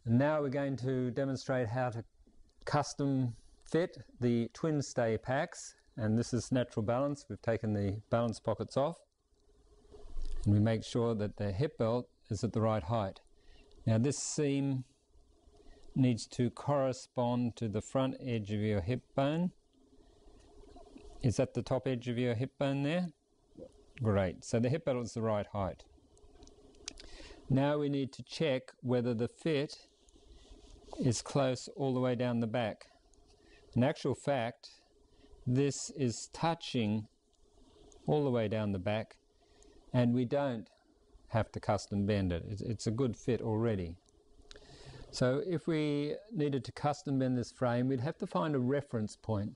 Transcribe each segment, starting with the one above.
And now we're going to demonstrate how to custom fit the twin stay packs, and this is Natural Balance. We've taken the balance pockets off and we make sure that the hip belt is at the right height. Now this seam needs to correspond to the front edge of your hip bone. Is that the top edge of your hip bone there? Great, so the hip belt is the right height. Now we need to check whether the fit is close all the way down the back. In actual fact, this is touching all the way down the back, and we don't have to custom bend it. It's a good fit already. So if we needed to custom bend this frame, we'd have to find a reference point,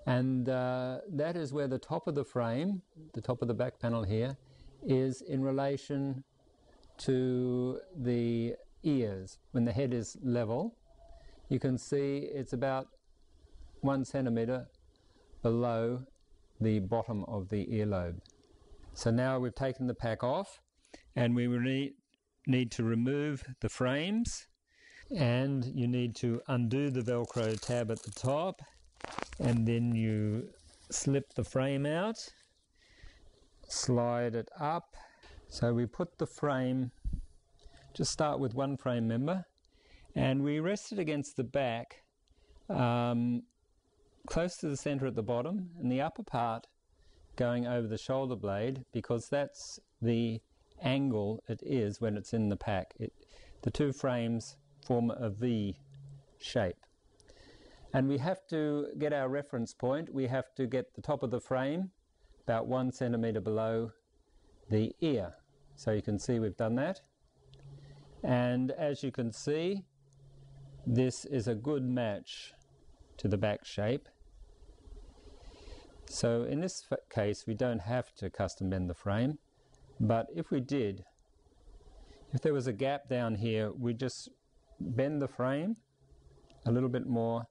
and that is where the top of the frame, the top of the back panel here, is in relation to the ears. When the head is level, you can see it's about 1 centimeter below the bottom of the earlobe. So now we've taken the pack off, and we need to remove the frames, and you need to undo the Velcro tab at the top, and then you slip the frame out, slide it up. So we put the frame, just start with one frame member, and we rest it against the back, close to the center at the bottom, and the upper part going over the shoulder blade, because that's the angle it is when it's in the pack. The two frames form a V shape. And we have to get our reference point. We have to get the top of the frame about 1 centimeter below the ear. So you can see we've done that. And as you can see, this is a good match to the back shape. So in this case, we don't have to custom bend the frame, but if we did, if there was a gap down here, we'd just bend the frame a little bit more,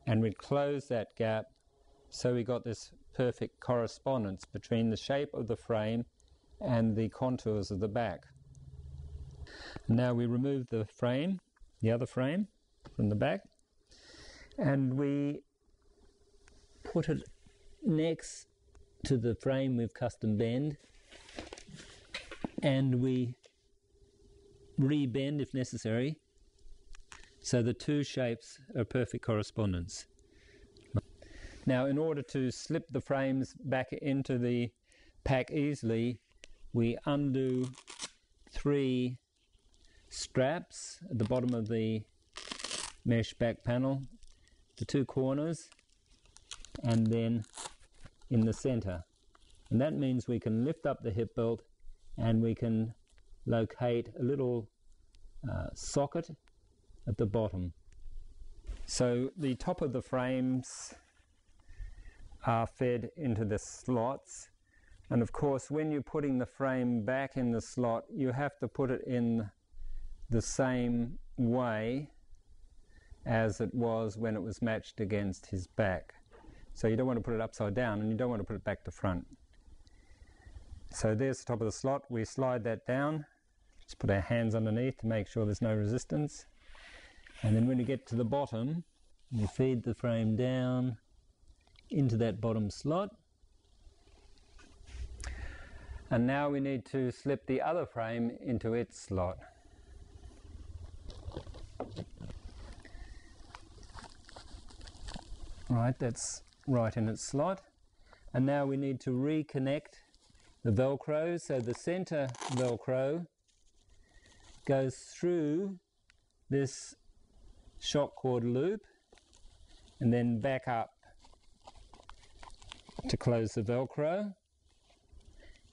and we'd close that gap, so we got this perfect correspondence between the shape of the frame and the contours of the back. Now we remove the frame, the other frame from the back, and we put it next to the frame we've custom bend, and we re-bend if necessary, so the two shapes are perfect correspondence. Now, in order to slip the frames back into the pack easily, we undo 3 straps at the bottom of the mesh back panel, the 2 corners, and then in the center. And that means we can lift up the hip belt, and we can locate a little socket at the bottom. So the top of the frames are fed into the slots, and of course when you're putting the frame back in the slot, you have to put it in the same way as it was when it was matched against his back. So you don't want to put it upside down, and you don't want to put it back to front. So there's the top of the slot. We slide that down, just put our hands underneath to make sure there's no resistance, and then when we get to the bottom, we feed the frame down into that bottom slot. And now we need to slip the other frame into its slot. Right, that's right in its slot. And now we need to reconnect the Velcro. So the center Velcro goes through this shock cord loop and then back up to close the Velcro.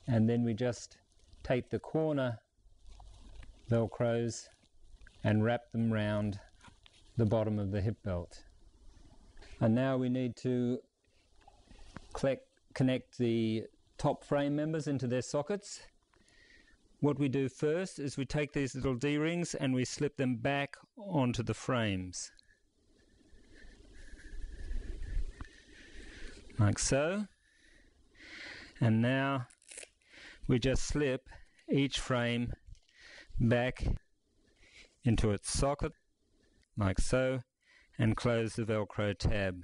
And then we just take the corner Velcros and wrap them round the bottom of the hip belt. And now we need to connect the top frame members into their sockets. What we do first is we take these little D-rings and we slip them back onto the frames, like so. And now we just slip each frame back into its socket like so, and close the Velcro tab.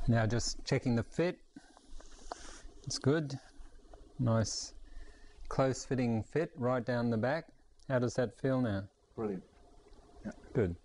Now just checking the fit. It's good. Nice close fitting fit right down the back. How does that feel now? Brilliant. Yeah. Good.